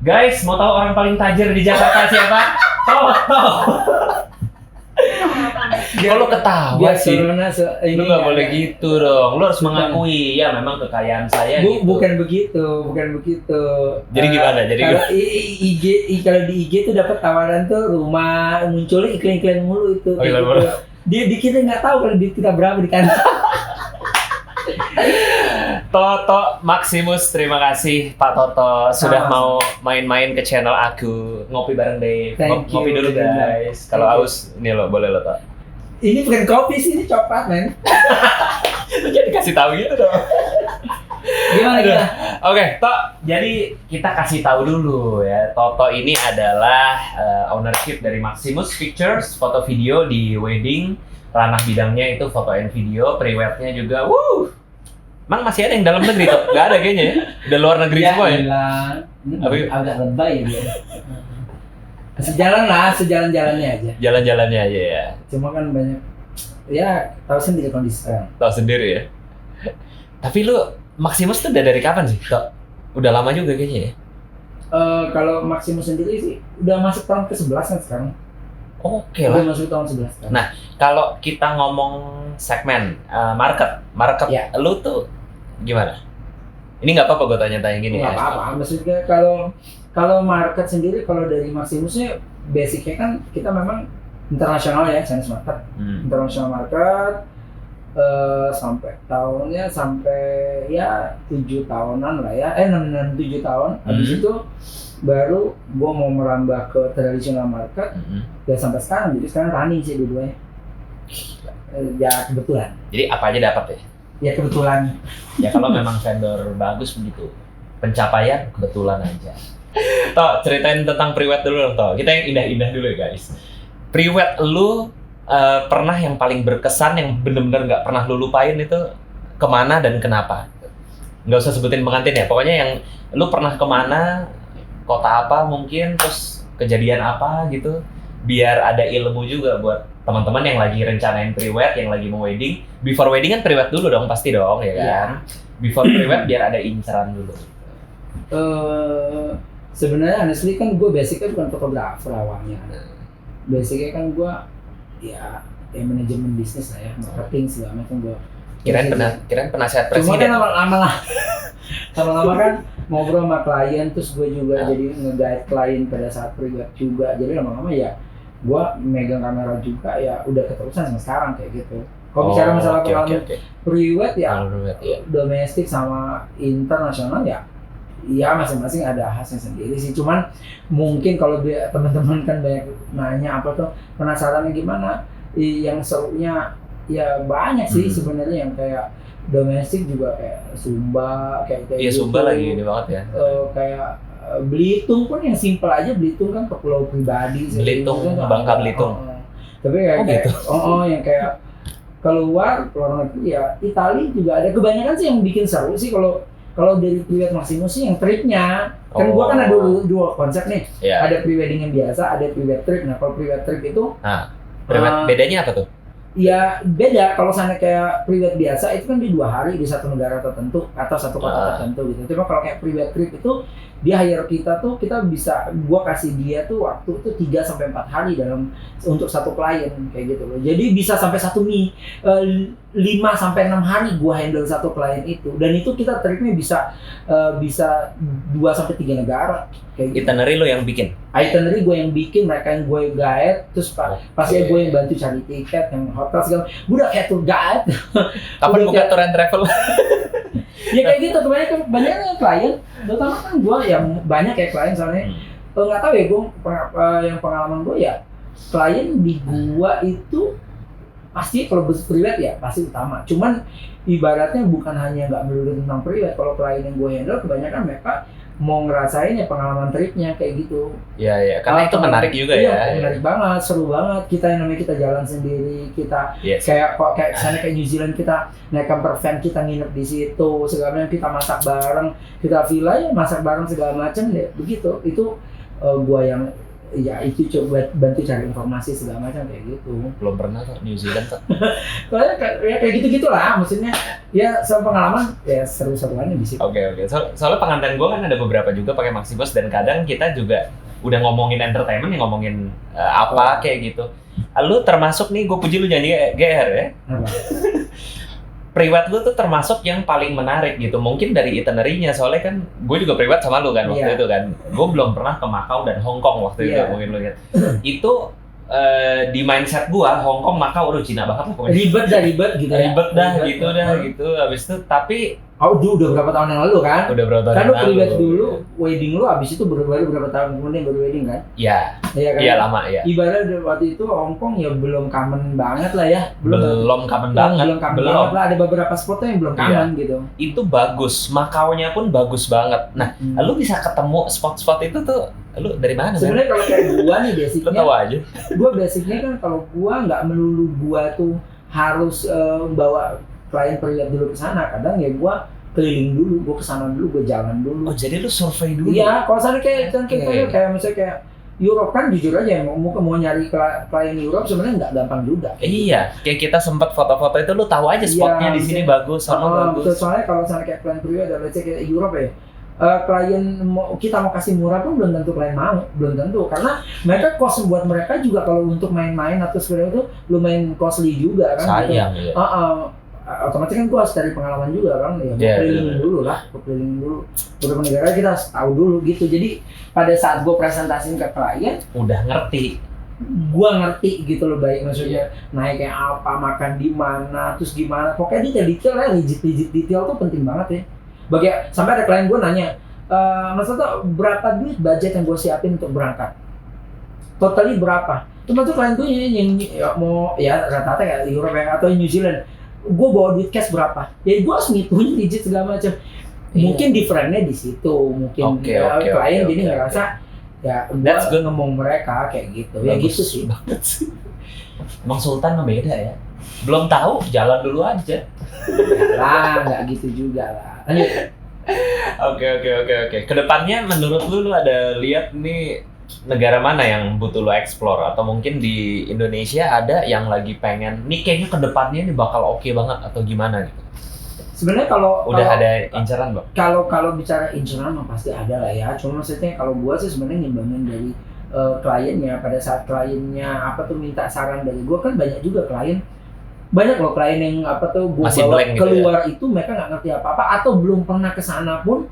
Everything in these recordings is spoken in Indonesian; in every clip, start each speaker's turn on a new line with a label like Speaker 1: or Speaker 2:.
Speaker 1: Guys, mau tahu orang paling tajir di Jakarta siapa? Toto. Kalau ketawa sih, lu nggak boleh gitu dong. Lu harus mengakui, ya memang kekayaan saya gitu.
Speaker 2: Bukan begitu.
Speaker 1: Jadi gimana?
Speaker 2: Kalau kalau di IG tuh dapat tawaran tuh rumah, munculnya iklan mulu itu.
Speaker 1: Oh, iklan mulu.
Speaker 2: Di kita nggak tahu kalau duit kita berapa di kantor.
Speaker 1: Toto Maximus, terima kasih Pak Toto sudah mau main-main ke channel aku. Ngopi bareng deh. Ngopi dulu guys. Kalau haus, ini lo boleh lo Tok.
Speaker 2: Ini bukan kopi sih, ini coklat men.
Speaker 1: Jadi kasih tahu gitu dong.
Speaker 2: Gimana?
Speaker 1: Oke, Tok. Jadi kita kasih tahu dulu ya. Toto ini adalah ownership dari Maximus Pictures, foto video di wedding. Ranah bidangnya itu foto and video, pre-wed-nya juga. Emang masih ada yang dalam negeri Tok? Gak ada kayaknya ya? Udah luar negeri semua ya?
Speaker 2: Agak lebay dia. Sejalan-jalannya aja.
Speaker 1: Jalan-jalannya aja ya.
Speaker 2: Cuma kan banyak, ya tahu sendiri kondisi sekarang.
Speaker 1: Tahu sendiri ya. Tapi lu Maximus tuh udah dari kapan sih, Tok? Udah lama juga kayaknya ya.
Speaker 2: Kalau Maximus sendiri sih udah masuk tahun ke-11 kan sekarang.
Speaker 1: Oke lah.
Speaker 2: Udah masuk tahun 11 kan.
Speaker 1: Nah, kalau kita ngomong segmen market
Speaker 2: ya.
Speaker 1: Lu tuh gimana? Ini nggak apa-apa gue tanya-tanya gini
Speaker 2: ya. Nggak apa-apa. Maksudnya kalau market sendiri, kalau dari Maximusnya basicnya kan kita memang internasional ya, Chinese market. International market sampai tahunnya ya 7 tahunan lah ya, 6-7 tahun. Habis itu baru gua mau merambah ke traditional market dan sampai sekarang. Jadi sekarang running sih dua-duanya. Ya kebetulan.
Speaker 1: Jadi apa aja dapat ya?
Speaker 2: Ya kebetulan.
Speaker 1: Ya kalau memang vendor bagus begitu, pencapaian kebetulan aja. Tok, ceritain tentang pre-wed dulu dong, Tok. Kita yang indah-indah dulu ya, guys. Pre-wed lu pernah yang paling berkesan, yang bener-bener nggak pernah lu lupain itu kemana dan kenapa? Nggak usah sebutin pengantin ya, pokoknya yang lu pernah kemana, kota apa mungkin, terus kejadian apa gitu, biar ada ilmu juga buat teman-teman yang lagi rencanain pre-wed, yang lagi mau wedding. Before wedding kan pre-wed dulu dong, pasti dong, ya kan? Before pre-wed biar ada inceran dulu.
Speaker 2: Sebenarnya honestly kan gue basicnya bukan fotografer awalnya. Basicnya kan gue ya manajemen bisnis lah ya, marketing segala macam gue.
Speaker 1: Kirain penasihat presiden.
Speaker 2: Cuma kan lama-lama kan ngobrol sama klien, terus gue juga jadi nge-guide klien pada saat pre-wed juga. Jadi lama-lama ya gue megang kamera juga, ya udah keterusan sampai sekarang kayak gitu. Kalau bicara masalah pengalaman pre-wed ya, domestik sama internasional ya masing-masing ada khasnya sendiri sih. Cuman mungkin kalau teman-teman kan banyak nanya apa tuh penasarannya gimana, yang serunya ya banyak sih sebenarnya. Yang kayak domestik juga kayak Sumba kayak
Speaker 1: iya gitu. Sumba lagi ini banget ya.
Speaker 2: Kayak Belitung pun yang simpel aja, Belitung kan pulau pribadi.
Speaker 1: Belitung, Bangka Belitung.
Speaker 2: Tapi kayak gitu. Yang kayak keluar negeri ya Italia juga ada. Kebanyakan sih yang bikin seru sih kalau dari pre-wed Maximus sih yang tripnya. Kan gua kan ada dua konsep nih. Ada pre-wedding yang biasa, ada pre-wed trip. Nah, kalau pre-wed trip itu
Speaker 1: pre-wed bedanya apa tuh?
Speaker 2: Ya beda. Kalau sana kayak pre-wed biasa itu kan di 2 hari di satu negara tertentu atau satu kota tertentu gitu. Cuma kalau kayak pre-wed trip itu dia hire kita tuh, kita bisa, gua kasih dia tuh waktu tuh 3-4 hari untuk satu klien kayak gitu loh. Jadi bisa sampai 5-6 hari gua handle satu klien itu, dan itu kita tripnya bisa 2-3 negara kayak gitu.
Speaker 1: Itinerary lo yang bikin?
Speaker 2: Itinerary gue yang bikin, mereka yang gue guide, terus pasti gue yang bantu cari tiket, yang hotel segala. Gue udah kayak tour guide.
Speaker 1: Kapan buka tour and travel?
Speaker 2: Ya kayak gitu, kebanyakan klien, terutama kan gue yang banyak kayak klien soalnya nggak tahu ya, gue yang pengalaman gue ya klien di gue itu pasti kalau pre-wed ya pasti utama. Cuman ibaratnya bukan hanya nggak melulu tentang pre-wed. Kalau klien yang gue handle kebanyakan mereka mau ngerasain ya pengalaman tripnya kayak gitu.
Speaker 1: Iya, karena itu menarik juga ya.
Speaker 2: Menarik banget, seru banget. Kita yang namanya kita jalan sendiri, kita kayak sana kayak New Zealand, kita naik camper van, kita nginep di situ, segala macam, kita masak bareng, kita villa ya masak bareng segala macam deh. Begitu. Itu gua yang ya itu coba bantu cari informasi segala macam kayak gitu.
Speaker 1: Belum pernah tuh New Zealand tuh.
Speaker 2: Soalnya ya kayak gitu-gitu lah, maksudnya ya pengalaman ya seru-seruannya di situ.
Speaker 1: Oke. Soalnya pengantin gue kan ada beberapa juga pakai Maxibus dan kadang kita juga udah ngomongin entertainment, ngomongin apa kayak gitu. Lu termasuk nih, gue puji lu nyanyi GR ya. Priwet lu tuh termasuk yang paling menarik gitu. Mungkin dari itinerary-nya, soalnya kan gue juga priwet sama lu kan waktu itu kan. Gue belum pernah ke Macau dan Hong Kong waktu itu, mungkin lu lihat. Itu di mindset gue, Hong Kong, Macau, udah Cina banget lah pokoknya.
Speaker 2: Ribet gitu.
Speaker 1: Ribet gitu. Habis itu tapi
Speaker 2: udah berapa tahun yang lalu kan?
Speaker 1: Udah berapa tahun
Speaker 2: yang lalu. Kan lu priwet dulu,
Speaker 1: ya.
Speaker 2: Wedding lu abis itu baru berapa tahun kemudian baru wedding kan?
Speaker 1: Iya.
Speaker 2: Iya kan?
Speaker 1: Iya lama ya.
Speaker 2: Ibarat waktu itu Hong Kong ya belum common banget lah ya.
Speaker 1: Belum common banget.
Speaker 2: Belum lah, ada beberapa spotnya yang belum common gitu.
Speaker 1: Itu bagus, Makaunya pun bagus banget. Nah, lu bisa ketemu spot-spot itu tuh, lu dari mana?
Speaker 2: Sebenarnya kalau kayak gua nih basicnya.
Speaker 1: Lu tahu aja.
Speaker 2: Gua basicnya kan kalau gua nggak melulu gua tuh harus bawa klien priwet dulu ke sana. Kadang ya gua keliling dulu, gue kesana dulu, gue jalan dulu.
Speaker 1: Oh jadi lu survei dulu?
Speaker 2: Iya, kalau sana kayak kayak misalnya kayak Europe kan jujur aja mau nyari klien Europe sebenarnya nggak gampang juga.
Speaker 1: Iya, kayak kita sempat foto-foto itu lu tahu aja spotnya di sini bagus, sama bagus.
Speaker 2: Betul, soalnya kalau sana kayak klien priwet ada kayak Europe ya. Klien kita mau kasih murah pun belum tentu klien mau, belum tentu karena mereka cost buat mereka juga kalau untuk main-main atau seperti itu lumayan costly juga kan.
Speaker 1: Sayang
Speaker 2: gitu.
Speaker 1: Ya.
Speaker 2: Otomatis kan gua harus cari pengalaman juga kan ya, keliling dulu lah, keliling dulu beberapa negara kita harus tahu dulu gitu. Jadi pada saat gua presentasiin ke klien
Speaker 1: udah ngerti,
Speaker 2: gua ngerti gitu loh, baik maksudnya naik kayak apa, makan di mana, terus gimana, pokoknya detail ya, legit detail tuh penting banget ya. Sampai ada klien gua nanya, Mas Toto berapa duit budget yang gua siapin untuk berangkat, totalnya berapa? Cuma tuh klien gua yang mau ya rata-rata kayak Europe atau New Zealand, gue bawa duit cash berapa? Ya gue harus ngitungin digit segala macam. Mungkin differentnya di situ, mungkin klien jadi ngerasa ya gue ngomong mereka kayak gitu. Ya gitu sih.
Speaker 1: Emang Sultan mah beda ya. Belum tahu, jalan dulu aja.
Speaker 2: Lah, nggak gitu juga lah.
Speaker 1: Oke. Kedepannya menurut lu ada lihat nih negara mana yang butuh lo explore, atau mungkin di Indonesia ada yang lagi pengen nih kayaknya kedepannya ini bakal oke banget atau gimana gitu?
Speaker 2: Sebenarnya kalau
Speaker 1: ada inceran Bang?
Speaker 2: Kalau bicara inceran mah pasti ada lah ya. Cuma maksudnya kalau gua sih sebenarnya ngimbangin dari kliennya. Pada saat kliennya minta saran dari gua, kan banyak juga klien. Banyak loh klien yang gua
Speaker 1: masih
Speaker 2: bawa keluar
Speaker 1: gitu ya?
Speaker 2: Itu mereka nggak ngerti apa-apa atau belum pernah kesana pun.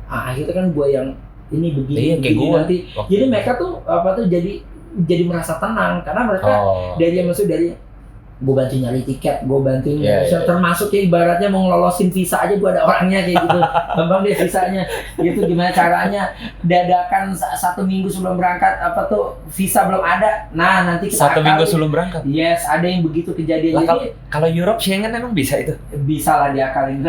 Speaker 2: Akhirnya kan gua yang ini begini nanti. Jadi mereka tuh jadi merasa tenang karena mereka dari gue bantu nyari tiket, gue bantuin termasuk ya ibaratnya mau ngelolosin visa aja gue ada orangnya kayak gitu. Gampang deh visanya. Gitu gimana caranya dadakan 1 minggu sebelum berangkat visa belum ada. Nah, nanti kita
Speaker 1: 1 minggu sebelum berangkat.
Speaker 2: Yes, ada yang begitu kejadian.
Speaker 1: Jadi kalau Europe Schengen emang bisa itu?
Speaker 2: Bisa lah diakalin.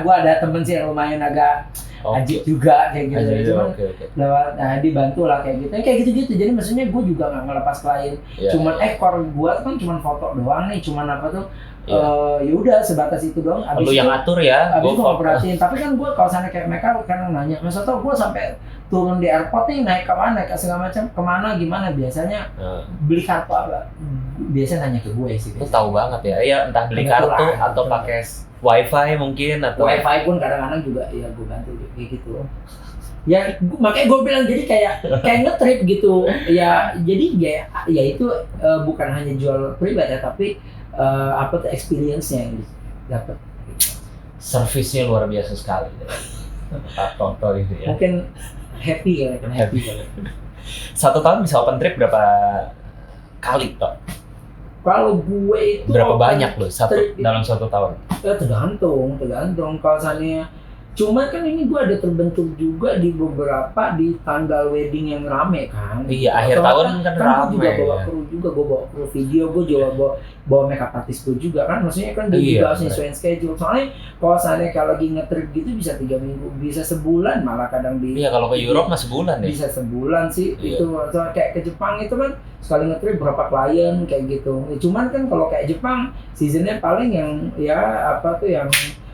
Speaker 2: Gue ada temen sih yang lumayan agak ajib juga kayak gitu. Cuman lewat dibantu lah kayak gitu. Jadi maksudnya gue juga nggak ngelepas klien. Cuman core gue kan cuman foto doang nih, cuman ya udah sebatas itu doang.
Speaker 1: Lu yang atur ya.
Speaker 2: Abis gue nggak perhatiin. Tapi kan gue kalau sana kayak mereka kan nanya, Mas Toto gue sampai turun di airport nih naik kemana, naik ke segala macam, kemana gimana biasanya beli kartu apa? Biasanya nanya ke gue sih.
Speaker 1: Lu tahu banget ya. Iya, entah beli kartu atau pakai Wi-Fi mungkin atau
Speaker 2: Wi-Fi pun kadang-kadang juga ya gue bantu kayak gitu. Ya makanya gue bilang jadi kayak nge-trip gitu. Ya jadi ya itu bukan hanya jual pribadi ya, tapi experience-nya yang dapat.
Speaker 1: Servisnya luar biasa sekali. Tonton itu ya.
Speaker 2: Mungkin happy.
Speaker 1: 1 tahun bisa open trip berapa kali toh?
Speaker 2: Kalau gue itu
Speaker 1: berapa banyak loh dalam 1 tahun?
Speaker 2: Tergantung. Kalau misalnya Cuma kan ini gue ada terbentuk juga di beberapa di tanggal wedding yang rame kan.
Speaker 1: Iya, akhir tahun kan rame.
Speaker 2: Gue juga bawa kru juga, gue bawa kru video, gue juga bawa makeup artist gue juga kan. Maksudnya kan dia juga harus nyesuaiin schedule. Soalnya kalau misalnya kalau lagi nge-trip gitu bisa 3 minggu, bisa sebulan malah kadang di.
Speaker 1: Iya, kalau ke Europe mah sebulan ya.
Speaker 2: Bisa sebulan sih.
Speaker 1: Iya.
Speaker 2: Itu kayak ke Jepang itu kan sekali nge-trip berapa klien kayak gitu. Cuman kan kalau kayak Jepang seasonnya paling yang ya apa tuh yang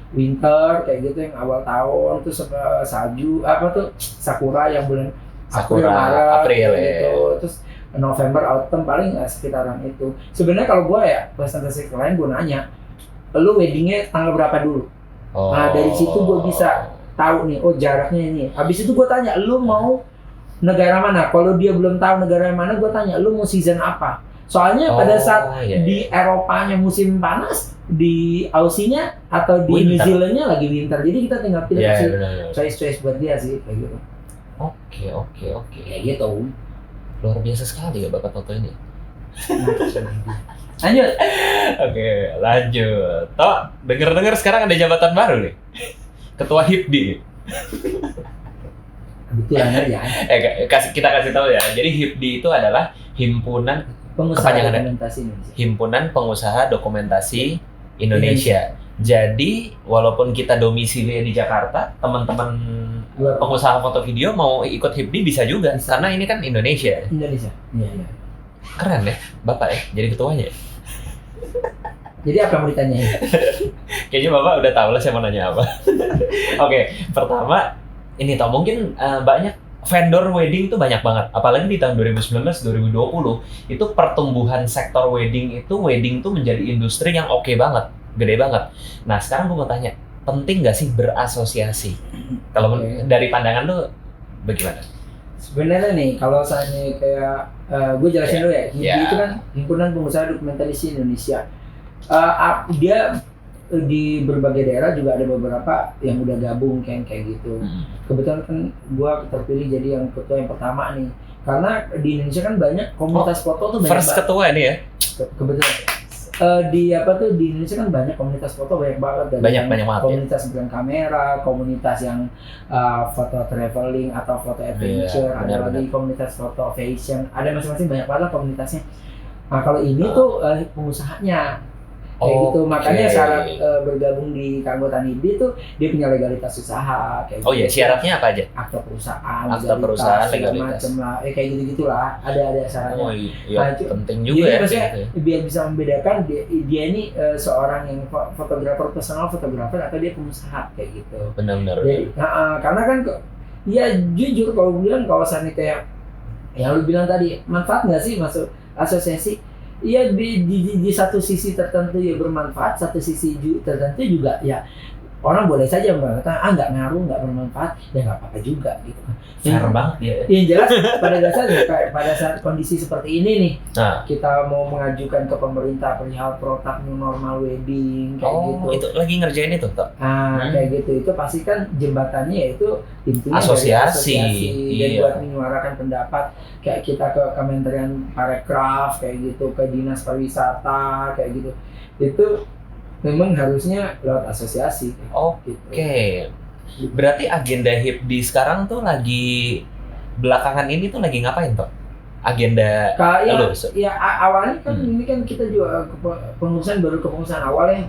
Speaker 2: winter kayak gitu, yang awal tahun terus salju apa tuh sakura yang bulan
Speaker 1: Sakura,
Speaker 2: Maret,
Speaker 1: April ya.
Speaker 2: gitu. Terus November, autumn paling sekitaran itu. Sebenarnya kalau gue ya presentasi klien gue nanya, lu weddingnya tanggal berapa dulu?
Speaker 1: Oh.
Speaker 2: Nah dari situ gue bisa tahu nih, oh jaraknya ini. Habis itu gue tanya, lu mau negara mana? Kalau dia belum tahu negara mana, gue tanya, lu mau season apa? Soalnya pada saat
Speaker 1: iya,
Speaker 2: di Eropanya musim panas, di Aussienya atau di
Speaker 1: Winter.
Speaker 2: New Zealandnya lagi winter. Jadi kita tinggal pilih
Speaker 1: Iya,
Speaker 2: sih
Speaker 1: benar.
Speaker 2: choice buat dia sih kayak gitu.
Speaker 1: Oke.
Speaker 2: Kayak gitu.
Speaker 1: Luar biasa sekali ya bakat foto ini.
Speaker 2: Lanjut.
Speaker 1: Oke, lanjut. Toh, denger-dengar sekarang ada jabatan baru nih. Ketua HIPDI.
Speaker 2: Kebetulan aja.
Speaker 1: Kita kasih tahu ya. Jadi HIPDI itu adalah Himpunan
Speaker 2: Pengusaha
Speaker 1: Kepanjangannya.
Speaker 2: Dokumentasi Indonesia.
Speaker 1: Himpunan Pengusaha Dokumentasi Indonesia. Jadi, walaupun kita domisili di Jakarta, teman-teman
Speaker 2: Luar
Speaker 1: pengusaha foto video mau ikut HIPDI bisa juga.
Speaker 2: Bisa.
Speaker 1: Karena ini kan Indonesia.
Speaker 2: Indonesia. Iya.
Speaker 1: Keren ya, Bapak ya, jadi ketuanya.
Speaker 2: Jadi apa yang mau ditanyain?
Speaker 1: Kayaknya Bapak udah tahu lah saya mau nanya apa. Oke, pertama ini tau mungkin banyak vendor wedding itu banyak banget. Apalagi di tahun 2019-2020 itu pertumbuhan sektor wedding tuh menjadi industri yang oke banget, gede banget. Nah sekarang gue mau tanya, penting nggak sih berasosiasi? Kalau dari pandangan lu bagaimana?
Speaker 2: Sebenarnya nih, kalau misalnya kayak gue jelasin dulu ya. HIPDI itu kan Himpunan Pengusaha Dokumentasi Indonesia. Dia di berbagai daerah juga ada beberapa yang udah gabung kayak gitu. Kebetulan kan gue terpilih jadi yang ketua yang pertama nih. Karena di Indonesia kan banyak komunitas foto tuh banyak
Speaker 1: First ketua ini ya?
Speaker 2: Kebetulan di Indonesia kan banyak komunitas foto banyak banget dari
Speaker 1: Banyak banget
Speaker 2: komunitas brand kamera, komunitas yang foto traveling atau foto adventure, ada lagi komunitas foto fashion, ada masing-masing banyak banget komunitasnya. Nah kalau ini tuh pengusahanya kayak gitu, makanya syarat bergabung di keanggotaan HIPDI itu dia punya legalitas usaha kayak
Speaker 1: gitu. Iya, syaratnya apa aja?
Speaker 2: Akta perusahaan,
Speaker 1: legalitas,
Speaker 2: macam lah, kayak gitu-gitulah, ada syaratnya.
Speaker 1: Oh iya, penting juga
Speaker 2: jadi
Speaker 1: ya.
Speaker 2: Maksudnya, biar bisa membedakan dia ini seorang yang fotografer personal fotografer atau dia pengusaha kayak gitu.
Speaker 1: Benar-benar.
Speaker 2: Karena kan ya jujur kalau gue bilang kalau misalnya kayak yang lu bilang tadi, manfaat nggak sih masuk asosiasi? Iya di satu sisi tertentu ya bermanfaat, satu sisi tertentu juga ya orang boleh saja mengatakan nggak ngaruh, nggak bermanfaat, ya nggak apa-apa juga gitu kan.
Speaker 1: Fair banget ya.
Speaker 2: Yang jelas pada dasarnya pada saat kondisi seperti ini nih, kita mau mengajukan ke pemerintah perihal protap new normal wedding kayak gitu.
Speaker 1: Itu lagi ngerjain itu toh?
Speaker 2: Kayak gitu itu pasti kan jembatannya yaitu intinya
Speaker 1: asosiasi.
Speaker 2: Dan buat menyuarakan pendapat kayak kita ke Kementerian Parekraf kayak gitu, ke Dinas Pariwisata kayak gitu. Itu memang harusnya lewat asosiasi.
Speaker 1: Oke. Berarti agenda HIPDI sekarang tuh lagi belakangan ini tuh lagi ngapain toh? Agenda
Speaker 2: awalnya kan ini kan kita juga pengurusan baru kepengurusan awalnya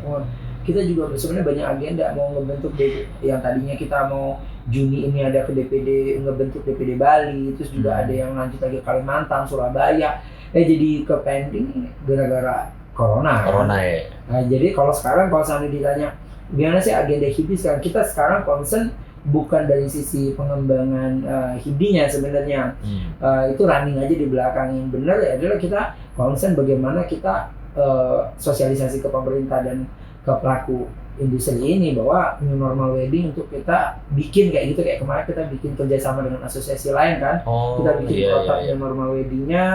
Speaker 2: kita juga sebenarnya banyak agenda mau ngebentuk yang tadinya kita mau Juni ini ada ke DPD ngebentuk DPD Bali, terus juga ada yang lanjut lagi Kalimantan, Surabaya. Jadi ke pending gara-gara Corona ya. Nah, jadi kalau sekarang kalau misalnya ditanya gimana sih agenda HIPDI sekarang, kita sekarang concern bukan dari sisi pengembangan HIPDI-nya sebenarnya. Itu running aja di belakang. Yang benar ya adalah kita concern bagaimana kita sosialisasi ke pemerintah dan ke pelaku industri ini bahwa new normal wedding untuk kita bikin kayak gitu, kayak kemarin kita bikin kerjasama dengan asosiasi lain kan. Kita bikin protap new normal weddingnya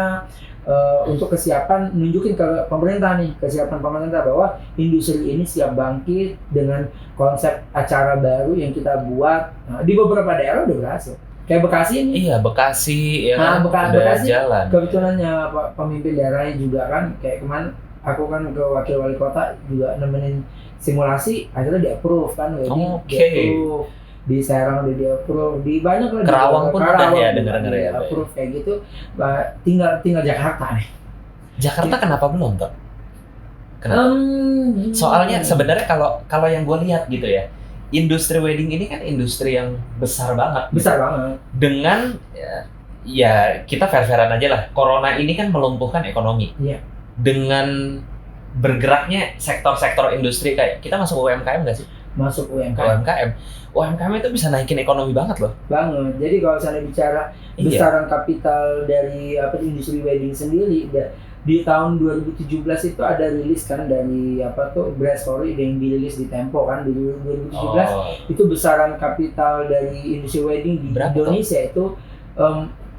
Speaker 2: untuk kesiapan, nunjukin ke pemerintah nih, kesiapan pemerintah bahwa industri ini siap bangkit dengan konsep acara baru yang kita buat. Di beberapa daerah udah berhasil. Kayak Bekasi ini.
Speaker 1: Iya, Bekasi ya kan,
Speaker 2: Bekasi
Speaker 1: jalan.
Speaker 2: Kebetulannya pemimpin daerahnya juga kan, kayak kemarin aku kan ke wakil wali kota juga nemenin simulasi, akhirnya di-approve kan, di-approve. Di Serang udah di-approve, di banyak lah.
Speaker 1: Kerawang pun udah ya dengar-dengar ya.
Speaker 2: Approve kayak gitu. Tinggal Jakarta nih.
Speaker 1: Jakarta kenapa belum toh? Kenapa? Soalnya sebenarnya kalau yang gue lihat gitu ya, industri wedding ini kan industri yang besar banget.
Speaker 2: Besar banget.
Speaker 1: Dengan ya kita fair-fairan aja lah. Corona ini kan melumpuhkan ekonomi.
Speaker 2: Iya.
Speaker 1: Dengan bergeraknya sektor-sektor industri kayak kita masuk UMKM nggak sih?
Speaker 2: masuk UMKM.
Speaker 1: UMKM itu bisa naikin ekonomi banget loh.
Speaker 2: Banget. Jadi kalau misalnya bicara besaran kapital dari industri wedding sendiri, di tahun 2017 itu ada rilis kan dari Brand Story yang dirilis di Tempo kan di 2017 itu besaran kapital dari industri wedding di Indonesia itu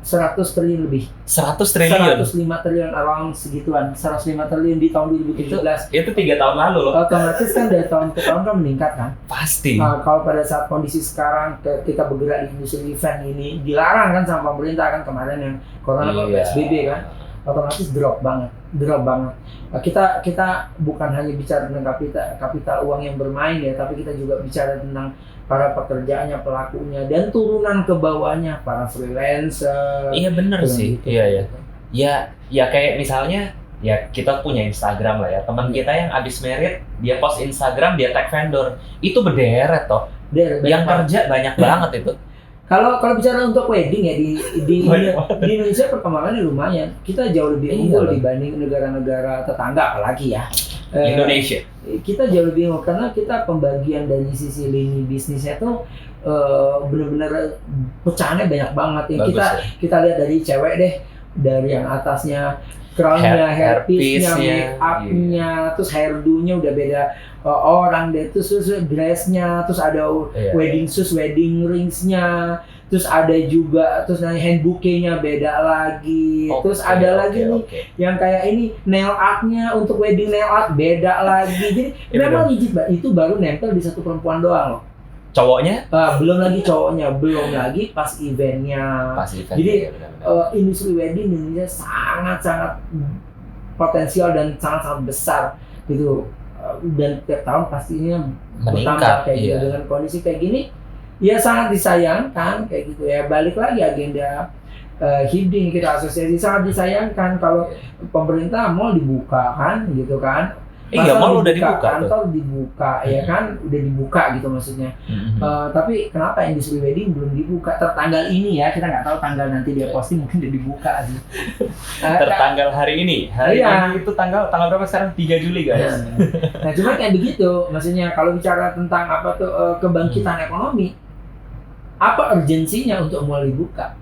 Speaker 2: 100 triliun lebih.
Speaker 1: 100 triliun.
Speaker 2: 105 triliun around segituan. 105 triliun di tahun 2017.
Speaker 1: Itu 3 tahun lalu loh.
Speaker 2: Otomatis kan dari tahun ke tahun kan meningkat kan?
Speaker 1: Pasti.
Speaker 2: Nah, kalau pada saat kondisi sekarang kita bergerak di industri event ini dilarang kan sama pemerintah kan kemarin yang corona PSBB kan? Otomatis drop banget. Nah, kita bukan hanya bicara tentang kapital uang yang bermain ya, tapi kita juga bicara tentang para pekerjaannya, pelakunya, dan turunan ke bawahnya para freelancer.
Speaker 1: Iya bener sih.
Speaker 2: Gitu.
Speaker 1: Iya. Ya kayak misalnya ya kita punya Instagram lah ya. Teman kita yang abis merit dia post Instagram dia tag vendor itu berderet toh. Yang kerja banyak banget itu.
Speaker 2: Kalau bicara untuk wedding ya di Indonesia perkembangannya lumayan. Kita jauh lebih unggul dibanding negara-negara tetangga apalagi ya.
Speaker 1: Indonesia.
Speaker 2: Kita jauh lebih unggul karena kita pembagian dari sisi lini bisnisnya tuh benar-benar pecahannya banyak banget ya. Kita lihat dari cewek deh, dari yang atasnya crown-nya, hairpiece-nya, make up-nya, terus hairdo-nya udah beda orang deh, terus dress-nya, terus ada wedding shoes, wedding rings-nya, terus ada juga hand bouquet-nya beda lagi, terus ada lagi nih yang kayak ini nail art-nya untuk wedding nail art beda lagi, jadi memang rigid itu baru nempel di satu perempuan doang loh.
Speaker 1: Cowoknya?
Speaker 2: Belum lagi cowoknya, belum lagi pas eventnya. Jadi industri wedding di Indonesia sangat-sangat potensial dan sangat-sangat besar gitu. Dan tiap tahun pastinya bertambah kayak gitu. Dengan kondisi kayak gini, ya sangat disayangkan kayak gitu ya. Balik lagi agenda HIPDI kita asosiasi sangat disayangkan kalau pemerintah mau dibuka kan gitu kan.
Speaker 1: Mall udah dibuka,
Speaker 2: kantor dibuka ya kan, udah dibuka gitu maksudnya. Tapi kenapa industri wedding belum dibuka? Tertanggal ini ya, kita nggak tahu tanggal nanti dia posting mungkin udah dibuka sih.
Speaker 1: Tertanggal hari ini ini itu tanggal berapa sekarang? 3 Juli guys.
Speaker 2: Nah cuma kayak begitu, maksudnya kalau bicara tentang kebangkitan ekonomi, apa urgensinya untuk mall dibuka?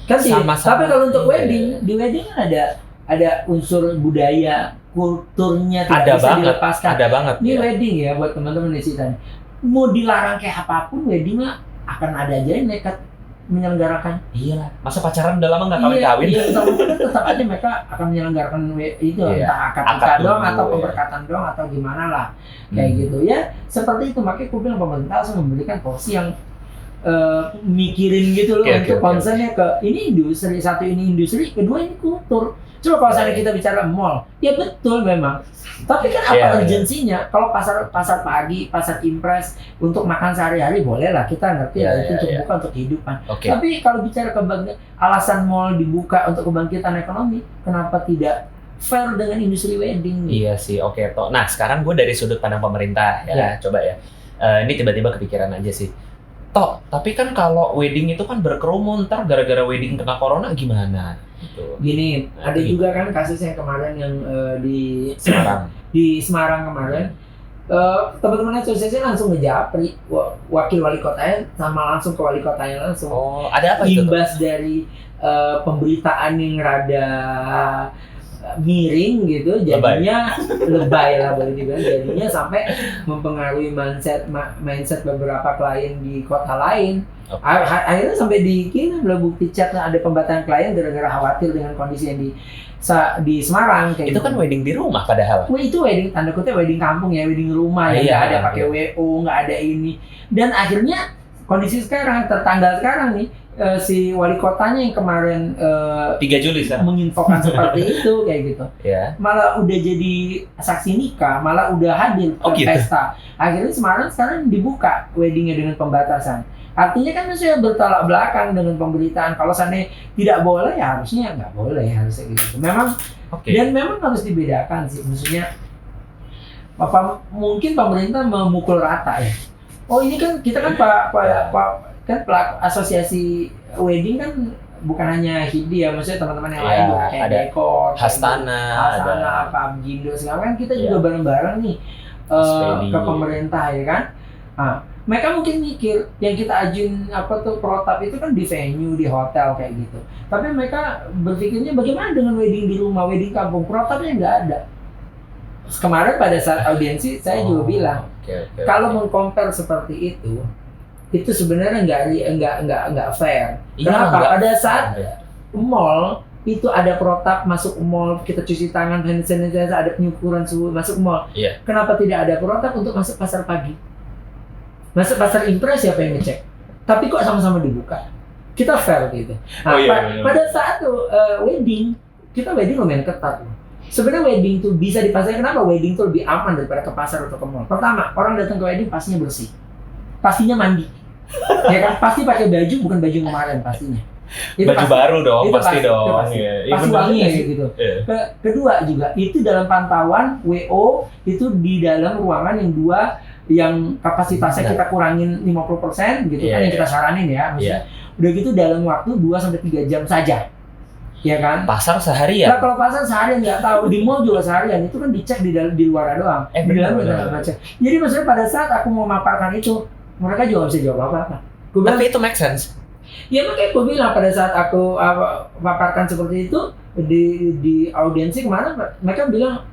Speaker 2: Kan sih. Tapi kalau untuk wedding, di wedding kan ada unsur budaya, kulturnya tidak bisa dilepaskan.
Speaker 1: Ada banget.
Speaker 2: Ini wedding ya buat teman-teman di sini. Mau dilarang kayak apapun, wedding mah akan ada aja yang nekat menyelenggarakan.
Speaker 1: Iyalah. Masa pacaran udah lama nggak kawin-kawin?
Speaker 2: Iya, tetap aja mereka akan menyelenggarakan itu entah akad nikah doang atau pemberkatan doang atau gimana lah. Kayak gitu ya. Seperti itu makanya aku bilang pemerintah harus memberikan porsi yang mikirin gitu loh untuk concernnya ke ini industri, satu ini industri, kedua ini kultur. Coba kalau misalnya kita bicara mall, ya betul memang. Tapi kan apa urgensinya? Kalau pasar pagi, pasar impres untuk makan sehari-hari boleh lah kita ngerti itu untuk buka untuk kehidupan. Tapi kalau bicara alasan mall dibuka untuk kebangkitan ekonomi, kenapa tidak fair dengan industri wedding?
Speaker 1: Iya sih, toh. Nah sekarang gue dari sudut pandang pemerintah ya, coba ya. Ini tiba-tiba kepikiran aja sih. Toh, tapi kan kalau wedding itu kan berkerumun, ntar gara-gara wedding kena corona gimana? Gitu.
Speaker 2: Gini, ada juga kan kasus yang kemarin yang di
Speaker 1: Semarang.
Speaker 2: Di Semarang kemarin, teman-teman asosiasi langsung ngejapri wakil wali kotanya sama langsung ke wali kotanya langsung.
Speaker 1: Ada apa itu?
Speaker 2: Imbas dari pemberitaan yang rada miring gitu, jadinya lebay lah boleh dibilang, jadinya sampai mempengaruhi mindset beberapa klien di kota lain. Akhirnya sampai dikirim bukti chat ada pembatalan klien gara-gara khawatir dengan kondisi yang di Semarang kayak
Speaker 1: itu
Speaker 2: gitu.
Speaker 1: Kan wedding di rumah padahal.
Speaker 2: Itu wedding tanda kutip wedding kampung ya, wedding rumah ya, nggak ada pakai WO, nggak ada ini. Dan akhirnya kondisi sekarang tertanggal sekarang nih si wali kotanya yang kemarin
Speaker 1: 3 Juli
Speaker 2: menginfokan seperti itu kayak gitu. Malah udah jadi saksi nikah, malah udah hadir ke pesta. Akhirnya Semarang sekarang dibuka weddingnya dengan pembatasan. Artinya kan maksudnya bertolak belakang dengan pemberitaan. Kalau sana tidak boleh ya harusnya nggak boleh, harusnya gitu. Memang dan memang harus dibedakan sih. Maksudnya mungkin pemerintah memukul rata ya. Ini kan kita kan kan pelaku asosiasi wedding kan bukan hanya HIPDI ya, maksudnya teman-teman yang lain juga kayak Dekor,
Speaker 1: Hastana,
Speaker 2: Pak Gindo segala kan kita juga bareng-bareng nih ke pemerintah ya kan. Mereka mungkin mikir yang kita ajuin protap itu kan di venue, di hotel kayak gitu. Tapi mereka berpikirnya bagaimana dengan wedding di rumah, wedding kampung, protapnya nggak ada. Kemarin pada saat audiensi saya juga bilang, kalau meng-compare seperti itu sebenarnya nggak fair. Kenapa? Pada saat mall itu ada protap masuk mall, kita cuci tangan, hand sanitizer, ada penyukuran suhu masuk mall. Kenapa tidak ada protap untuk masuk pasar pagi? Masuk pasar impres siapa yang ngecek? Tapi kok sama-sama dibuka? Kita fair gitu. Pada saat wedding, kita wedding lumayan ketat. Sebenarnya wedding tuh bisa dipasarkan, kenapa wedding tuh lebih aman daripada ke pasar atau ke mall? Pertama, orang datang ke wedding pastinya bersih. Pastinya mandi. Ya kan? Pasti pakai baju, bukan baju kemarin pastinya.
Speaker 1: Itu baju baru dong, pasti dong.
Speaker 2: Pasti wangi kayak gitu. Kedua juga, itu dalam pantauan WO itu di dalam ruangan yang yang kapasitasnya kita kurangin 50% gitu kan yang kita saranin ya. Maksudnya udah gitu dalam waktu 2-3 jam saja. Ya kan?
Speaker 1: Pasar seharian.
Speaker 2: Nah, kalau pasar seharian nggak tahu, di mall juga seharian, itu kan dicek di luar doang. Di dalam kita nggak cek. Jadi maksudnya pada saat aku mau memaparkan itu, mereka juga nggak bisa jawab apa-apa.
Speaker 1: Tapi itu make sense.
Speaker 2: Ya makanya gue bilang pada saat aku paparkan seperti itu di audiensi kemarin, mereka bilang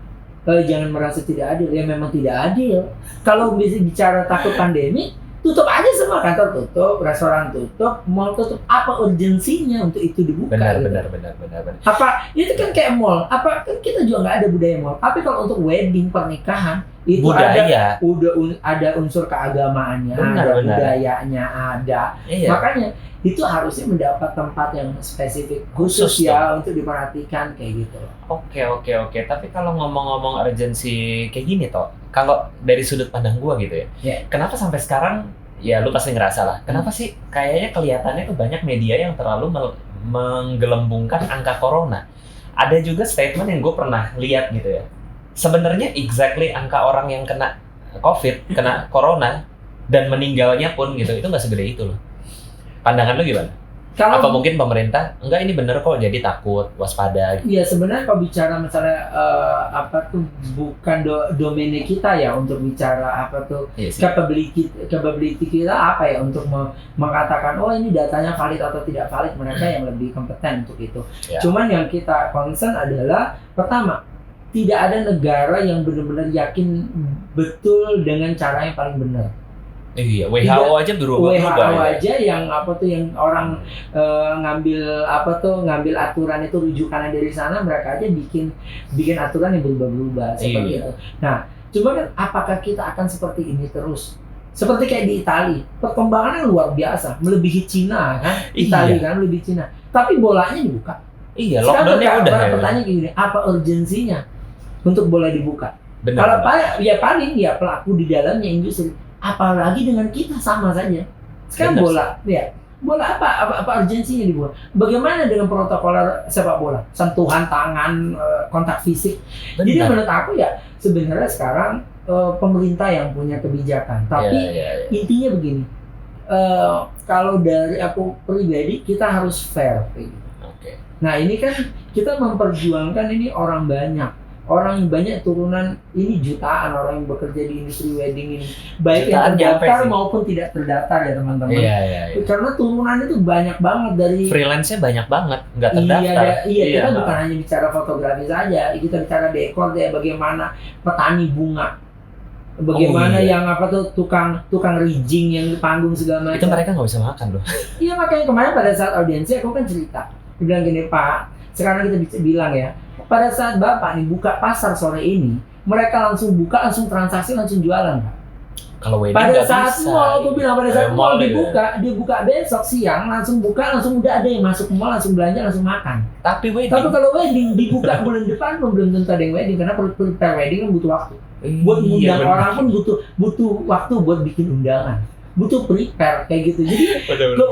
Speaker 2: jangan merasa tidak adil. Ya memang tidak adil. Kalau bisa bicara takut pandemi, tutup aja semua, kantor tutup, restoran tutup, mall tutup. Apa urgensinya untuk itu dibuka?
Speaker 1: Benar.
Speaker 2: Apa itu kan kayak mall? Apa kan kita juga nggak ada budaya mall. Tapi kalau untuk wedding pernikahan itu ada unsur keagamaannya, ada budayanya, ada. Makanya itu harusnya mendapat tempat yang spesifik khusus ya untuk diperhatikan kayak gitu.
Speaker 1: Oke. Tapi kalau ngomong-ngomong urgensi kayak gini toh, kalau dari sudut pandang gua gitu ya, kenapa sampai sekarang ya lu pasti ngerasa lah, kenapa sih kayaknya kelihatannya tuh banyak media yang terlalu menggelembungkan angka corona. Ada juga statement yang gue pernah lihat gitu ya. Sebenarnya exactly angka orang yang kena COVID, kena corona dan meninggalnya pun gitu, itu nggak segede itu loh. Pandangan lu gimana? Apa mungkin pemerintah enggak ini bener kok, jadi takut, waspada gitu?
Speaker 2: Iya sebenarnya kalau bicara misalnya bukan domainnya kita ya untuk bicara capability kita apa ya untuk mengatakan ini datanya valid atau tidak valid, mereka yang lebih kompeten untuk itu. Cuman yang kita concern adalah pertama, tidak ada negara yang benar-benar yakin betul dengan cara yang paling benar.
Speaker 1: Iya, WHO aja berubah.
Speaker 2: WHO aja yang yang orang ngambil aturan itu rujukannya dari sana, mereka aja bikin aturan yang berubah-ubah seperti itu. Nah, cuma kan apakah kita akan seperti ini terus? Seperti kayak di Italia, perkembangannya luar biasa, melebihi Cina kan? Italia kan melebihi Cina. Tapi bolanya dibuka.
Speaker 1: Iya, lockdown-nya udah.
Speaker 2: Pertanyaan gini, apa urgensinya untuk bola dibuka? Kalau paling pelaku di dalamnya industri. Apalagi dengan kita sama saja. Sekarang bola apa urgensinya di bola? Bagaimana dengan protokol sepak bola? Sentuhan tangan, kontak fisik. Jadi menurut aku ya sebenarnya sekarang pemerintah yang punya kebijakan. Tapi intinya begini, kalau dari aku pribadi kita harus fair. Nah ini kan kita memperjuangkan ini orang banyak turunan ini jutaan orang yang bekerja di industri wedding ini, baik jutaan yang terdaftar maupun tidak terdaftar ya teman-teman. Iya. Karena turunan itu banyak banget dari
Speaker 1: freelance-nya banyak banget, nggak terdaftar.
Speaker 2: Kita bukan hanya bicara fotografi saja, kita bicara dekor ya, bagaimana petani bunga, bagaimana yang tukang rigging yang di panggung segala macam.
Speaker 1: Itu mereka nggak bisa makan loh.
Speaker 2: Iya makanya kemarin pada saat audiensi aku kan cerita, dia bilang gini, Pak, sekarang kita bisa bilang ya. Pada saat Bapak nih buka pasar sore ini, mereka langsung buka, langsung transaksi, langsung jualan.
Speaker 1: Kalau wedding
Speaker 2: pada saat mall, aku bilang pada saat mall dibuka besok siang, langsung buka, langsung udah ada yang masuk mall, langsung belanja, langsung makan. Tapi kalau wedding dibuka bulan depan belum tentu ada yang wedding, karena prepare wedding kan butuh waktu. Buat mengundang orang pun butuh waktu buat bikin undangan. Butuh prepare kayak gitu. Jadi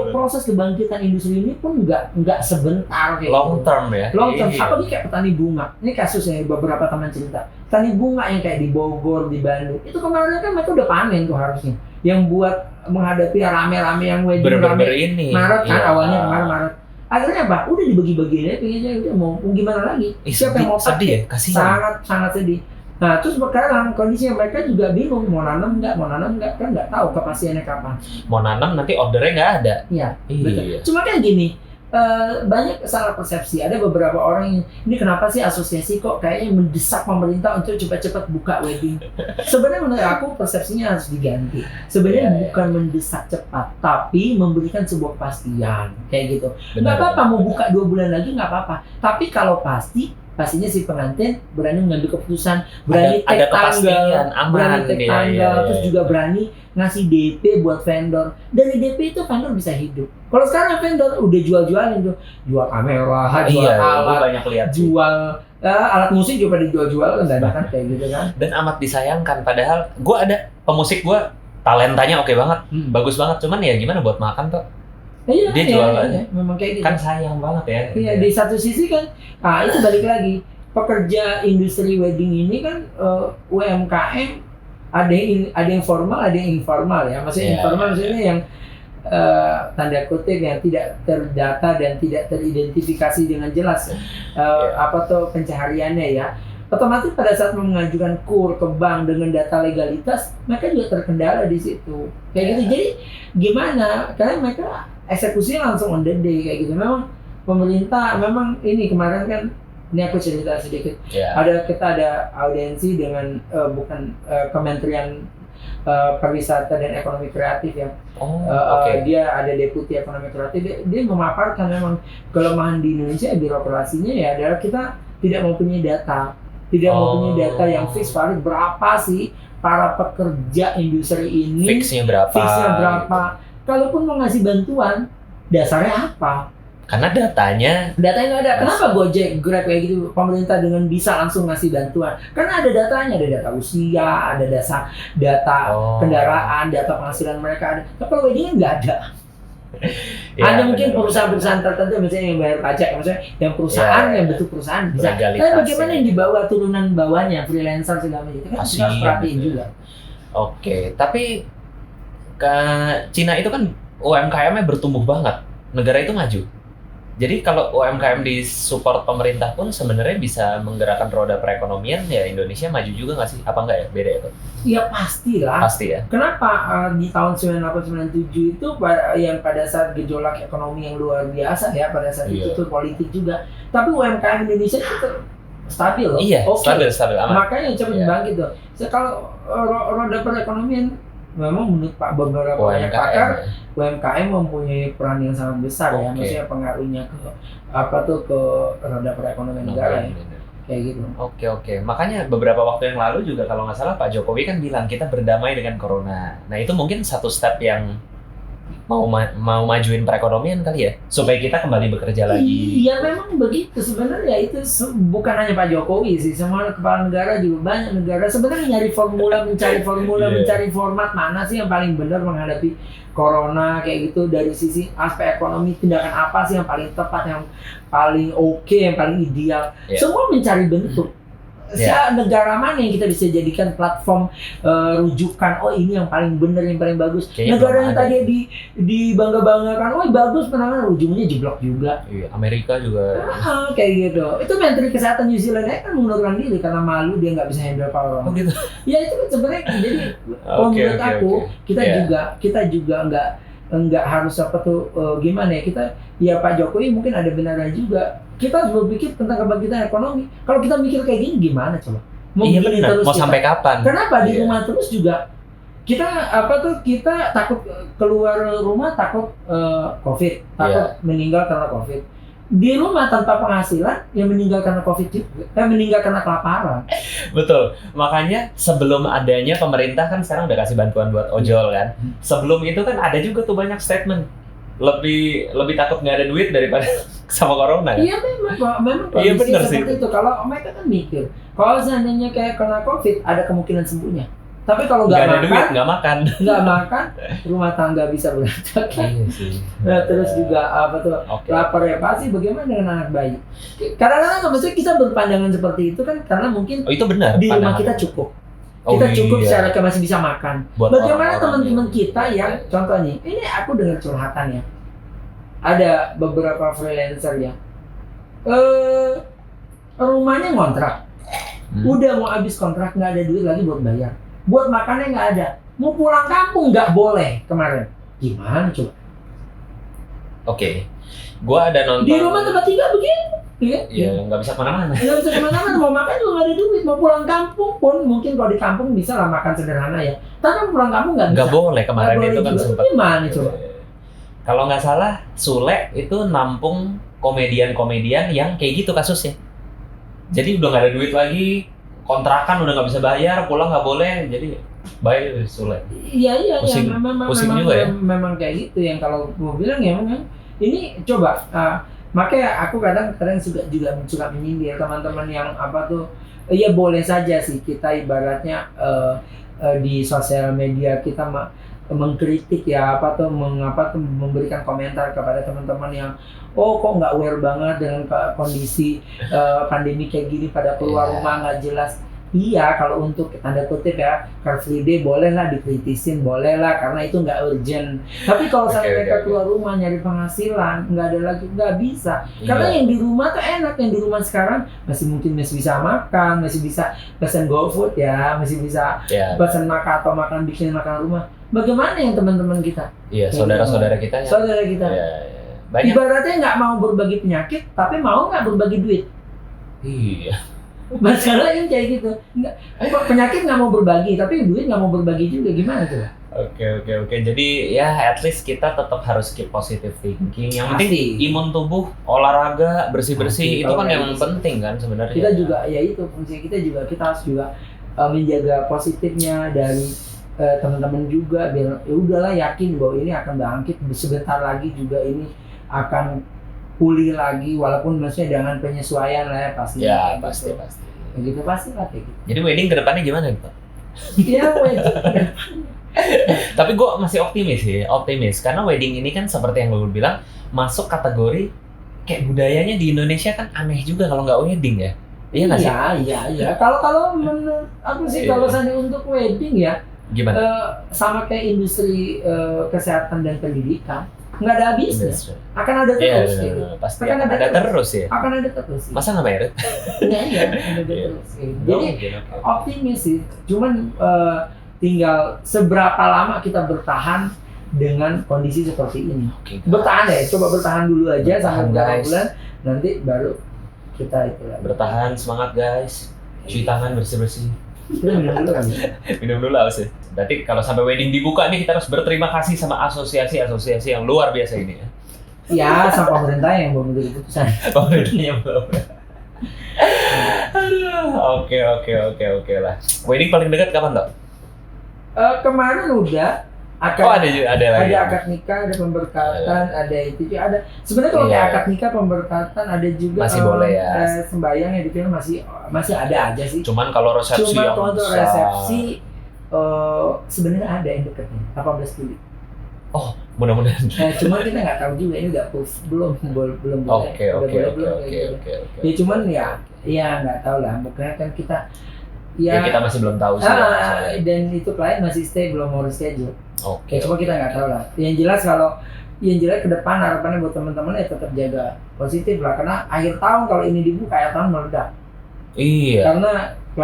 Speaker 2: proses kebangkitan industri ini pun nggak sebentar kayak
Speaker 1: long term ya.
Speaker 2: Long term. Apalagi kayak petani bunga. Ini kasusnya beberapa teman cerita. Petani bunga yang kayak di Bogor, di Bandung. Itu kemarin kan mereka udah panen tuh harusnya. Yang buat menghadapi rame-rame yang wedding rame
Speaker 1: ini.
Speaker 2: Maret kan awalnya kemarin Maret. Akhirnya apa? Udah dibagi-bagiin aja, pengennya udah mau gimana lagi? Siapa yang mau pakai?
Speaker 1: Sedih ya, kasihan.
Speaker 2: Sangat sedih. Nah, terus sekarang kondisinya mereka juga bingung mau nanam nggak, kan nggak tahu kepastiannya kapan.
Speaker 1: Mau nanam nanti ordernya nggak ada.
Speaker 2: Iya, betul.
Speaker 1: Iya.
Speaker 2: Cuma kan gini, banyak salah persepsi. Ada beberapa orang yang ini kenapa sih asosiasi kok kayaknya mendesak pemerintah untuk cepat-cepat buka wedding. Sebenarnya menurut aku persepsinya harus diganti. Sebenarnya
Speaker 1: Iya.
Speaker 2: bukan mendesak cepat, tapi memberikan sebuah kepastian kayak gitu. Nggak
Speaker 1: Benar.
Speaker 2: apa-apa mau buka 2 bulan lagi nggak apa-apa. Tapi kalau pastinya si pengantin berani mengambil keputusan, berani
Speaker 1: Ada
Speaker 2: take
Speaker 1: kepastian,
Speaker 2: tanggal,
Speaker 1: aman.
Speaker 2: berani take
Speaker 1: Iya,
Speaker 2: tanggal,
Speaker 1: iya,
Speaker 2: terus
Speaker 1: iya.
Speaker 2: juga berani ngasih DP buat vendor. Dari DP itu vendor bisa hidup. Kalau sekarang vendor udah jual-jualin tuh, jual kamera, jual
Speaker 1: Iya, gue
Speaker 2: alat,
Speaker 1: banyak lihat sih.
Speaker 2: jual alat musik juga pada dijual-jual kan, kan kayak gitu kan.
Speaker 1: Dan amat disayangkan, padahal gue ada pemusik gue talentanya oke banget, bagus banget, cuman ya gimana buat makan tuh,
Speaker 2: Iya,
Speaker 1: dia
Speaker 2: iya,
Speaker 1: jual
Speaker 2: iya, memang kayak gitu.
Speaker 1: kan sayang banget ya.
Speaker 2: Iya, di satu sisi kan, itu balik lagi pekerja industri wedding ini kan UMKM ada yang formal, ada yang informal ya. Maksudnya
Speaker 1: Iya,
Speaker 2: informal
Speaker 1: iya,
Speaker 2: maksudnya yang tanda kutip yang tidak terdata dan tidak teridentifikasi dengan jelas apa tuh pencahariannya ya. Otomatis pada saat mengajukan KUR ke bank dengan data legalitas, mereka juga terkendala di situ. Kayak gitu. Jadi gimana? Karena mereka eksekusinya langsung on the day kayak gitu. Memang pemerintah memang ini kemarin kan, ini aku cerita sedikit.
Speaker 1: Iya.
Speaker 2: Kita ada audiensi dengan Kementerian Pariwisata dan Ekonomi Kreatif ya.
Speaker 1: Oh, oke.
Speaker 2: Dia ada deputi ekonomi kreatif. Dia memaparkan memang kelemahan di Indonesia birokrasinya ya adalah kita tidak mempunyai data. Tidak mempunyai data yang fix valid berapa sih para pekerja industri ini.
Speaker 1: Fixnya berapa?
Speaker 2: Kalaupun mau ngasih bantuan, dasarnya apa?
Speaker 1: Karena datanya
Speaker 2: Datanya nggak ada. Kenapa Gojek, Grab kayak gitu pemerintah dengan bisa langsung ngasih bantuan? Karena ada datanya, ada data usia, ada data kendaraan, data penghasilan mereka ada. Tapi kalau wedding nggak ada.
Speaker 1: ya,
Speaker 2: Hanya mungkin
Speaker 1: benar,
Speaker 2: perusahaan-perusahaan tertentu misalnya yang bayar pajak, maksudnya yang perusahaan yang bentuk perusahaan bisa.
Speaker 1: Legalitas,
Speaker 2: Tapi bagaimana
Speaker 1: ya.
Speaker 2: yang di bawah turunan bawahnya, freelancer segala macam itu kan kita harus perhatiin juga.
Speaker 1: Oke, tapi ke Cina itu kan UMKM-nya bertumbuh banget. Negara itu maju. Jadi kalau UMKM disupport pemerintah pun sebenarnya bisa menggerakkan roda perekonomian, ya Indonesia maju juga nggak sih? Apa enggak ya? Beda ya, Pak?
Speaker 2: Ya pastilah.
Speaker 1: Pasti ya?
Speaker 2: Kenapa di tahun 98-97 itu yang pada saat gejolak ekonomi yang luar biasa ya, pada saat itu tuh politik juga. Tapi UMKM Indonesia itu stabil loh.
Speaker 1: Iya,
Speaker 2: Oke.
Speaker 1: stabil, aman.
Speaker 2: Makanya cepat bangkit tuh. Kalau roda perekonomian memang menurut beberapa banyak pakar, UMKM mempunyai peran yang sangat besar ya, maksudnya pengaruhnya ke ke roda perekonomian negara ya. Kayak gitu.
Speaker 1: Oke. Makanya beberapa waktu yang lalu juga kalau nggak salah Pak Jokowi kan bilang kita berdamai dengan corona. Nah itu mungkin satu step yang mau majuin perekonomian kali ya, supaya kita kembali bekerja lagi.
Speaker 2: Iya memang begitu sebenarnya, itu bukan hanya Pak Jokowi sih, semua kepala negara juga banyak negara sebenarnya mencari mencari format mana sih yang paling benar menghadapi corona kayak gitu, dari sisi aspek ekonomi tindakan apa sih yang paling tepat, yang paling oke, yang paling ideal. Semua mencari bentuk. Negara mana yang kita bisa jadikan platform rujukan, oh ini yang paling benar, yang paling bagus. Kayaknya negara yang tadi dibangga-banggakan, oh bagus penanganan, ujungnya jeblok juga.
Speaker 1: Iya, Amerika juga.
Speaker 2: Kayak gitu. Itu Menteri Kesehatan New Zealand kan mengundurkan diri karena malu dia nggak bisa handle corona.
Speaker 1: Oh gitu.
Speaker 2: Ya itu kan sebenarnya jadi menurut aku kita juga nggak harus gimana ya, kita ya Pak Jokowi mungkin ada benarnya juga. Kita harus berpikir tentang kebangkitan ekonomi. Kalau kita mikir kayak gini gimana coba?
Speaker 1: Iya benar. Mau sampai kapan?
Speaker 2: Kenapa di rumah terus juga kita kita takut keluar rumah, takut COVID, takut meninggal karena COVID. Di rumah tanpa penghasilan yang meninggal karena COVID juga, meninggal karena kelaparan.
Speaker 1: Betul. Makanya sebelum adanya pemerintah kan sekarang udah kasih bantuan buat ojol kan. Sebelum itu kan ada juga tuh banyak statement lebih takut nggak ada duit daripada sama corona kan?
Speaker 2: Iya memang kondisi seperti itu. Kalau mereka kan mikir, kalau seandainya kayak kena COVID ada kemungkinan sembuhnya. Tapi kalau nggak ada duit,
Speaker 1: nggak makan,
Speaker 2: rumah tangga bisa berantakan.
Speaker 1: Iya sih.
Speaker 2: Nah, terus juga lapar ya pasti. Bagaimana dengan anak bayi? Kadang-kadang maksudnya kita berpandangan seperti itu kan karena mungkin
Speaker 1: itu benar,
Speaker 2: di rumah kita cukup. Kita cukup secara masih bisa makan. Bagaimana teman-teman kita yang contohnya, ini aku dengar curhatan ya. Ada beberapa freelancer yang rumahnya ngontrak, Udah mau habis kontrak, nggak ada duit lagi buat bayar. Buat makannya nggak ada. Mau pulang kampung nggak boleh kemarin. Gimana coba?
Speaker 1: Oke. Gua ada nonton.
Speaker 2: Di rumah tempat tinggal begitu.
Speaker 1: Iya, nggak bisa kemana-mana.
Speaker 2: Nggak bisa kemana-mana, mau makan juga nggak ada duit. Mau pulang kampung pun, mungkin kalau di kampung bisa lah makan sederhana ya. Tapi pulang kampung nggak bisa.
Speaker 1: Nggak boleh, kemarin
Speaker 2: Nggak
Speaker 1: itu
Speaker 2: boleh
Speaker 1: kan
Speaker 2: juga.
Speaker 1: sempat.
Speaker 2: Gimana coba?
Speaker 1: Kalau nggak salah, Sule itu nampung komedian-komedian yang kayak gitu kasusnya. Jadi udah nggak ada duit lagi, kontrakan udah nggak bisa bayar, pulang nggak boleh, jadi bayar Sule.
Speaker 2: Iya,
Speaker 1: Pusing-
Speaker 2: memang
Speaker 1: pusing juga ya?
Speaker 2: memang kayak gitu yang kalau mau bilang ya memang ini coba makanya aku kadang juga suka menyindir teman-teman yang apa tuh ya boleh saja sih kita ibaratnya di sosial media kita mengkritik ya apa tuh mengapa tuh memberikan komentar kepada teman-teman yang oh kok nggak aware banget dengan kondisi pandemi kayak gini pada keluar
Speaker 1: Iya.
Speaker 2: rumah nggak jelas. Iya, kalau untuk tanda kutip ya Car Free Day boleh lah dikritisin, boleh lah karena itu nggak urgent. Tapi kalau
Speaker 1: Oke,
Speaker 2: saya mereka
Speaker 1: oke.
Speaker 2: keluar rumah nyari penghasilan, nggak ada lagi, nggak bisa. Karena
Speaker 1: Iya.
Speaker 2: yang di rumah tuh enak, yang di rumah sekarang masih bisa makan, masih bisa pesan GoFood ya, masih bisa
Speaker 1: Ya,
Speaker 2: pesan makan atau bikin makan rumah. Bagaimana yang teman-teman kita,
Speaker 1: iya saudara-saudara kita ya.
Speaker 2: saudara kita?
Speaker 1: Iya, iya. Banyak.
Speaker 2: Ibaratnya nggak mau berbagi penyakit, tapi mau nggak berbagi duit.
Speaker 1: Iya.
Speaker 2: Masalahnya kayak gitu. Penyakit nggak mau berbagi, tapi duit nggak mau berbagi juga. Gimana tuh?
Speaker 1: Oke. Jadi ya at least kita tetap harus keep positive thinking. Yang penting
Speaker 2: Pasti.
Speaker 1: imun tubuh, olahraga, bersih-bersih
Speaker 2: Pasti,
Speaker 1: itu
Speaker 2: kalau
Speaker 1: kan
Speaker 2: kayak
Speaker 1: yang
Speaker 2: gitu.
Speaker 1: penting kan sebenarnya.
Speaker 2: Kita juga ya itu fungsi kita harus juga menjaga positifnya dari teman-teman juga biar ya udahlah yakin bahwa ini akan bangkit sebentar lagi juga ini akan pulih lagi walaupun maksudnya dengan penyesuaian lah ya pasti.
Speaker 1: Ya,
Speaker 2: Gitu.
Speaker 1: pasti.
Speaker 2: Begitu pasti lah kayak gitu.
Speaker 1: Jadi wedding ke depannya gimana Pak?
Speaker 2: Iya,
Speaker 1: Tapi gue masih optimis karena wedding ini kan seperti yang lu bilang masuk kategori kayak budayanya di Indonesia kan aneh juga kalau nggak wedding ya. Iya nggak sih?
Speaker 2: Iya. Kalau menurut aku sih
Speaker 1: Iya.
Speaker 2: kalau misalnya untuk wedding ya
Speaker 1: Gimana?
Speaker 2: sama kayak industri kesehatan dan pendidikan nggak ada habisnya.
Speaker 1: Industri.
Speaker 2: Akan ada
Speaker 1: Iya,
Speaker 2: terus gitu.
Speaker 1: pasti
Speaker 2: Akan
Speaker 1: akan
Speaker 2: ada
Speaker 1: ada
Speaker 2: terus.
Speaker 1: terus ya.
Speaker 2: Akan ada terus.
Speaker 1: Masa nggak merit?
Speaker 2: Iya, akan ada
Speaker 1: Iya.
Speaker 2: terus. Gitu.
Speaker 1: Nggak
Speaker 2: Jadi
Speaker 1: mungkin, oke.
Speaker 2: optimis sih. Cuman tinggal seberapa lama kita bertahan dengan kondisi seperti ini.
Speaker 1: Oke, guys.
Speaker 2: Bertahan ya, coba bertahan dulu aja
Speaker 1: Bertahan,
Speaker 2: sampai beberapa
Speaker 1: guys.
Speaker 2: bulan, nanti baru kita itu lagi.
Speaker 1: Bertahan, semangat guys. Cuci tangan bersih-bersih.
Speaker 2: Kita minum dulu kan.
Speaker 1: Minum dulu haus ya. Berarti kalau sampai wedding dibuka nih kita harus berterima kasih sama asosiasi-asosiasi yang luar biasa ini ya.
Speaker 2: Ya, sama pemerintah yang belum mengambil keputusan.
Speaker 1: Pemerintahnya belum. Aduh, oke lah. Wedding paling dekat kapan Dok?
Speaker 2: Kemarin udah
Speaker 1: Oh ada lagi.
Speaker 2: ada akad nikah, ada pemberkatan, ada itu juga ada. Sebenarnya kalau
Speaker 1: Iya.
Speaker 2: kayak akad nikah, pemberkatan ada juga
Speaker 1: Masih boleh ya.
Speaker 2: sembayang yang dibilang masih ada aja sih.
Speaker 1: Cuman kalau resepsi
Speaker 2: Cuma
Speaker 1: yang
Speaker 2: kalau untuk
Speaker 1: besar.
Speaker 2: resepsi sebenarnya ada yang deketnya 18 Juli.
Speaker 1: Mudah-mudahan.
Speaker 2: Cuma kita nggak tahu juga ini nggak proof belum boleh.
Speaker 1: Oke.
Speaker 2: Udah boleh belum kayak gitu. Ya cuman ya nggak tahu lah. Makanya kan kita
Speaker 1: Ya kita masih belum tahu sih. Ya,
Speaker 2: dan itu klien masih stay belum mau reschedule.
Speaker 1: Oke.
Speaker 2: Ya, cuma kita nggak tahu lah. Yang jelas ke depan harapannya buat teman-teman ya tetap jaga positif lah karena akhir tahun kalau ini dibuka akhir tahun meledak.
Speaker 1: Iya.
Speaker 2: Karena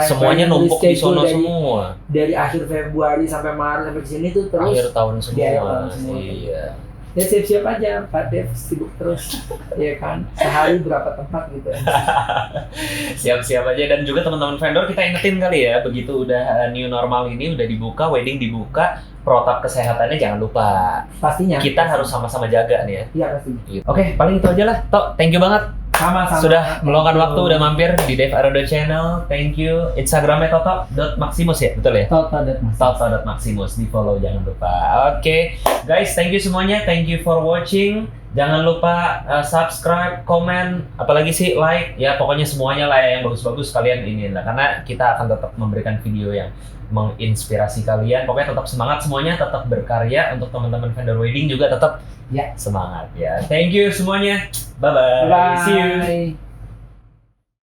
Speaker 1: Semuanya numpuk di sono
Speaker 2: dari,
Speaker 1: semua.
Speaker 2: dari akhir Februari sampai Maret sampai sini tuh terus.
Speaker 1: Akhir tahun
Speaker 2: di akhir
Speaker 1: semua.
Speaker 2: tahun semua.
Speaker 1: Iya.
Speaker 2: Ya siap-siap aja Pak Dev sibuk terus. Ya kan sehari berapa tempat gitu.
Speaker 1: Siap-siap aja dan juga teman-teman vendor kita ingetin kali ya begitu udah new normal ini udah dibuka, wedding dibuka, protap kesehatannya jangan lupa.
Speaker 2: Pastinya.
Speaker 1: Kita harus sama-sama jaga nih ya.
Speaker 2: Iya pastinya.
Speaker 1: Oke, paling itu aja lah. Tok, thank you banget.
Speaker 2: Sama-sama.
Speaker 1: Sudah meluangkan waktu, udah mampir di Dev Arodo Channel. Thank you. Instagramnya toto.maximus ya, betul ya? Toto.maximus, di follow jangan lupa. Oke, guys, thank you semuanya. Thank you for watching. Jangan lupa subscribe, komen, apalagi sih like. Ya pokoknya semuanya lah ya, yang bagus-bagus kalian ini lah. Karena kita akan tetap memberikan video yang menginspirasi kalian. Pokoknya tetap semangat semuanya, tetap berkarya. Untuk teman-teman vendor wedding juga tetap
Speaker 2: Ya.
Speaker 1: semangat ya. Thank you semuanya. Bye-bye.
Speaker 2: Bye.
Speaker 1: See you.